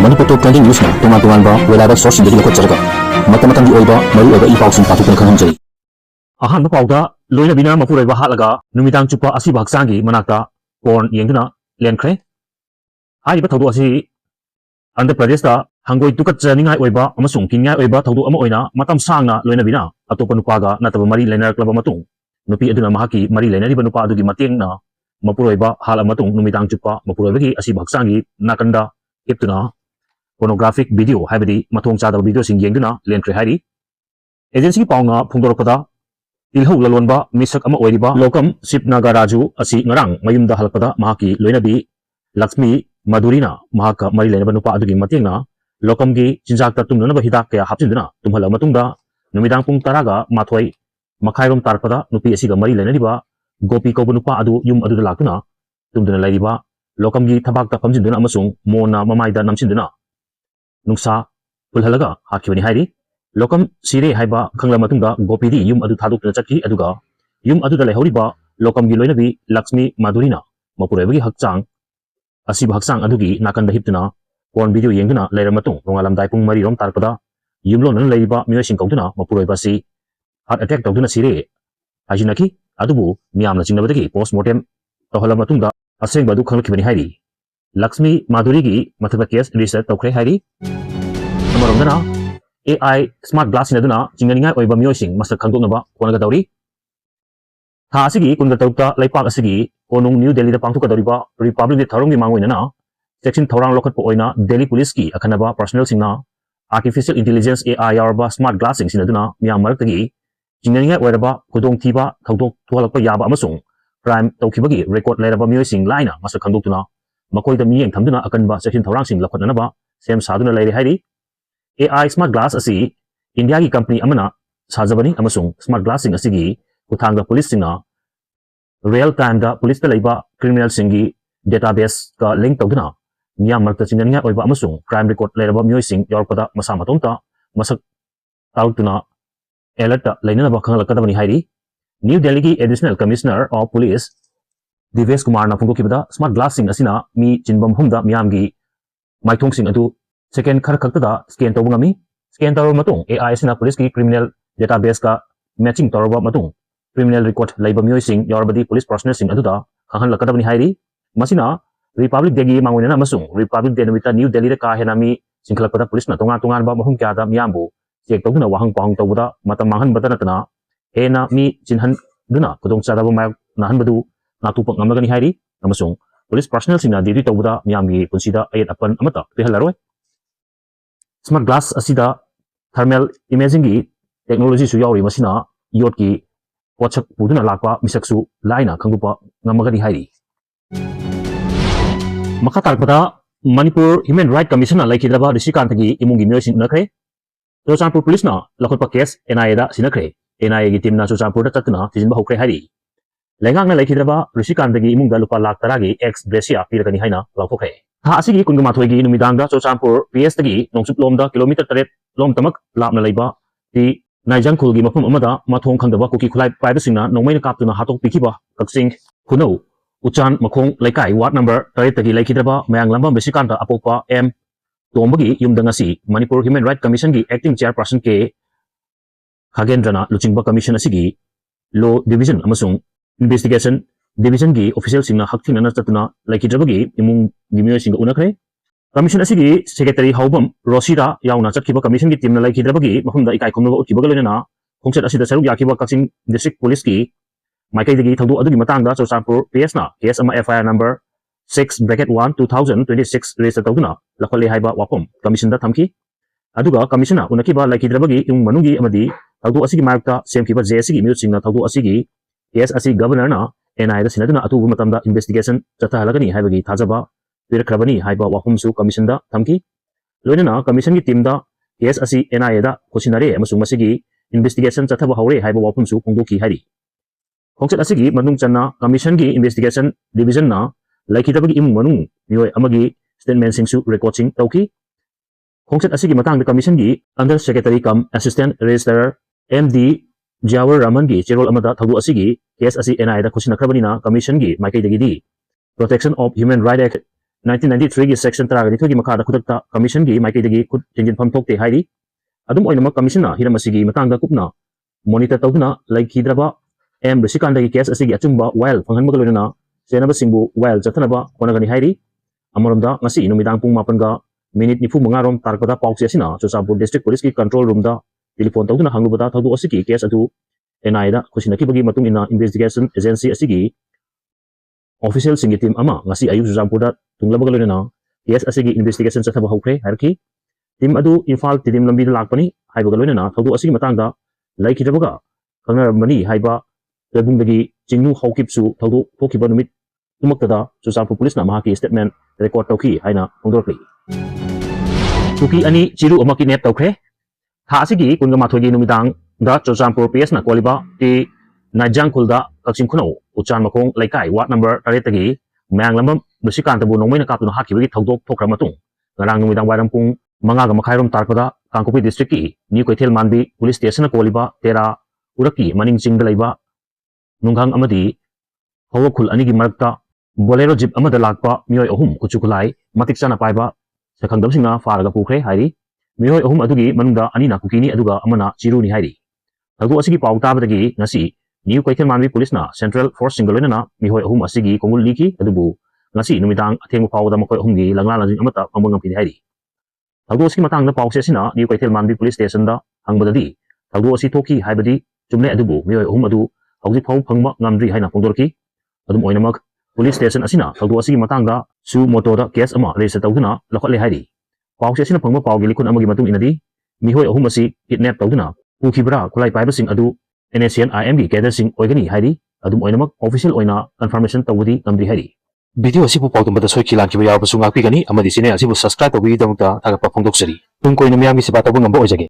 Manipur Top 20 News na tungan-tungan ba reliable source hindi ko tsarga. Mata-matang di oiba maru oiba ipaw sing patukan kang hamjay. Ahan mapauda loina bina mapurai ba halaga numitang chupa asi baksangi manakta porn yengduna lenkre. Hai ba thodu asi Andhra Pradesh da hangoi tukat janingai oiba amasung kingai oiba thodu ama oina matam sangna loina bina atopa nupaga nataba mari lenar klaba matung nupi aduna mahaki mari lenari ba nupa adugi matengna mapurai ba hala matung numitang chupa mapurai bagi asi baksangi nakanda hiptuna pornographic video haibadi matong chada video sing yengduna lenkre hairi agency ki pawnga phungdorpada ilhau lalonba misak ama oiriba lokam sipnaga raju asi ngarang mayumda halpada mahaki loinabi Lakshmi Madhurina mahaka mari lenaba nupa adugi matengna lokam gi jinjakta tumnaba hidak kaya hapjinduna tumhala matungda numidang pung taraga mathoi makhairom tarpada nupi asiga mari lenariba gopi ko nupa adu yum adu laktuna tumduna lairiba lokam gi thabakta phamjinduna amasung mona mamaida namsinduna nungsa pulhalaga hakibani hairi lokam sire haiba khangla matungda gopi di yum adu thaduk chakki aduga yum adu da lehoriba lokam gi loinabi Lakshmi Madhurina mapurebagi hakchang asi baksang adugi nakanda hiptuna porn video yengduna leiramatung rongalamdai pung mari rom tarpada yumlon nan leiba miyosing kautuna mapuroi basi heart attack tawduna sire ajinaki adubu miyamna jingnabadagi postmortem tawhalamatungda aseng badu khanglakibani hairi Lakshmi Madhuri gi mathaba case research tawkhre hairi amaromdana AI smart glass inaduna jinganingai oiba miyosing masak khangdoknaba konaga dawri tha asigi kunga tawta laipak asigi konung New Delhi da pangthuka doriba Republic Day tharong gi mangoina na section thorang lokhat po oina Delhi Police ki akhanaba personnel singna artificial intelligence AI yarba smart glassing sinaduna miyam maratagi jinganingai oiraba khudong thiba thawdok thuhalakpa yaba amasung crime tawkhibagi record leiraba miyosing laina masak khangdoktuna makoi da miyeng thamduna akanba section thorang sing lakhatnanaba sem saduna leire hairi AI smart glass asi India ki company amana sajabani amasung smart glassing asigi kuthangda police singna real time da police da leiba criminal singi database ka link tawduna miyam marta chinganinga oiba amasung crime record leiraba miyosing yorpada masa matomta masak taltuna alert leinana ba khangalakadabani hairi New Delhi ki additional commissioner of police Divesh Kumar na phungdokibada smart glassing asina mi chinbam humda miyam gi maithong sing adu second khar khaktada scan tawbungami scan tawra matung AI asina police ki criminal database ka matching tawra matung criminal record laiba miyosing yorbadi police personnel sing aduda khangan lakadabani hairi masina Republic Day gi mangoina amasung Republic Day numita New Delhi da ka henami singkhalakpada police na tongan ba mahum kya da miyambu check tawduna wahang pahang tawbuda matam manghan batana tana hena mi chinhan duna kudong chadaba ma nahan badu natupak ngamagani hairi amasung police personnel singna duty tawbuda miyamgi punsida ayat apan amata pihalaroi smart glass asida thermal imaging gi technology su yauri masina yot ki pochak puduna lakpa misaksu laina khangdupa ngamagani hairi makatarpada Manipur Human Rights Commission na laikhidraba Rishikant gi imungi myosin unakre Churachandpur police na lakhotpa case NIA da sinakre NIA gi team na Churachandpur da chatna tijinba hokre hairi lengang na laikhidraba Rishikant gi imungda lupa lakh tara gi ex gracia piragani haina laukokre ha asigi kungma thoi gi numidang da Churachandpur PS gi nongsup lomda kilometer 3 lom tamak lapna leiba ti Naijang khulgi mafum amada mathong khangdaba kuki khulai private singna nongmaina kaptuna hatok pikiba kaksing khunau uchan makhong laikai ward number 3 tagi laikhidraba mayang lamba Rishikanta apopa M tombagi yumdangasi Manipur Human Rights Commission gi acting chairperson ke Khagendrana luchingba commission asigi law division amasung investigation division gi official singna hakthing na chatuna laikhidraba gi imung gimyo singa unakre commission asigi secretary Haubam Rosida yauna chatkiba commission gi team na laikhidraba gi mafumda ikai khomnoba utkiba galena khongchat asida saruk yakiba Kaching district police ki maikai dagi thawdu adugi matangda Churachandpur PS na case ama FIR number 6/1 2026 register tawduna lakhale haiba wapom commission da thamki aduga commissiona unakiba laikhidraba gi yung manungi amadi thawdu asigi markta semkiba JSC gi mute singna thawdu asigi case asi governor na NI da sinaduna atubu matamda investigation chathalagani haibagi thajaba pirakhrabani haiba wapomsu commission da thamki loinana commission gi team da case asi NI da khosinare amasung masigi investigation chathaba haure haiba wapomsu phongdoki hairi khongchat asigi manung channa commission gi investigation division na laikhidraba gi imung manung mioi amagi statement singsu recording tauki khongchat asigi matang da commission gi under secretary cum assistant registrar MD Jawar Raman gi cherol amada thawdu asigi case asi NI da khosina khrabani na commission gi maikai dagi di Protection of Human Rights Act 1993 की section 13 की मखादा खुदकता commission की माइकैदगी खुद थिंजिनफम थोकते हाइरी अदुम ओइनमक कमीशन हिरम असिगी मतंगदा कुपना मॉनिटर तौदुना लैखिद्रबा एम रसिकांदगी केस असिगी अचुंबा वायल फंगनबग लोइना सेनब सिंगबु वायल जथनबा होनगनी हाइरी अमरमदा ngasi नुमिदांग पुंग मापनगा मिनिट 95 रोम तारकदा पाउसे असिना चुरचापुर डिस्ट्रिक्ट पुलिस की कंट्रोल रूम दा टेलीफोन तौदुना हंगलुबदा थौदु असिगी केस अदु एनआई दा खुसिनकिबगी मतुंग इना इन्वेस्टिगेशन एजेंसी असिगी ऑफिशियल सिंगी टीम अमा ngasi ayu चुरचापुर दा तुंगलबग लोइना केस असिगी इन्वेस्टिगेशन चथबा हौख्रे हारकी टीम अदु इम्फाल तिदिम लंबी लाकपनी हाइबग लोइना थौदु असिगी मतंगदा लैखिद्रबगा खंगरमनी हाइबा रेबुंगदगी चिंगनु हौकिपसु थौदु थोकिबा नुमित तुमक्तदा चुरचापुर पुलिस ना महाकी स्टेटमेंट रिकॉर्ड तौखी हाइना फोंदोरक्ली तुकी अनि चिरु अमा किडनैप तौख्रे था असिगी कुनगा माथोगी नुमिदांग दा चुरचापुर पीएस ना कोलिबा टी नाइजांगखुलदा कक्सिंग खुनौ उचान मखोंग लैकाई वार्ड नंबर 8 तगी मयांगलम रुसिकांतबु नोंमैना कातुना हाखिबगी थौदोक थोखरा मतुंग ngarang numidang wairang pung manga ga makhairom tarpada Kangkopi district ki New Kaithel Manbi police station koliba tera uraki maning chingda laiba nunggang amadi hawkhul ani gi marakta bolero jeep amada lakpa mioi ahum kuchukulai matik chana paiba sakhangdam singna faraga pukre hairi mioi ahum adugi manungda ani na kukini aduga amana chiru ni hairi agu asigi pau tabadagi ngasi New Kaithel Manbi police na central force single na mioi ahum asigi kongul liki adubu ngasi numidang atheng pawda makoi ahum gi langla lanjing amata pamungam pidi hairi thaudu asigi matang da pawse sina New Kaithel Manbi police station da hangbadadi thaudu asi thoki haibadi chumle adubu mioi ahum adu hauji phau phangma ngamdri haina pongdorki adum oinamak police station asina thaudu asigi matang da su moto da case ama register tawduna lokhatle hairi pawse sina phangma pawgi likun amagi matung inadi mihoi ahum asi kidnap tawduna pukhibra khulai paiba sing adu NACN IM gi gather sing oigani hairi adum oinamak official oina confirmation tawdi ngamdri hairi video असिबु पाउदुमदा सोइखि लांखिबा याबसु ngapi gani amadi sine asibu subscribe tawbi damukta thagapa phongdoksari tung koina miyam gi siba tawbu ngamba oijage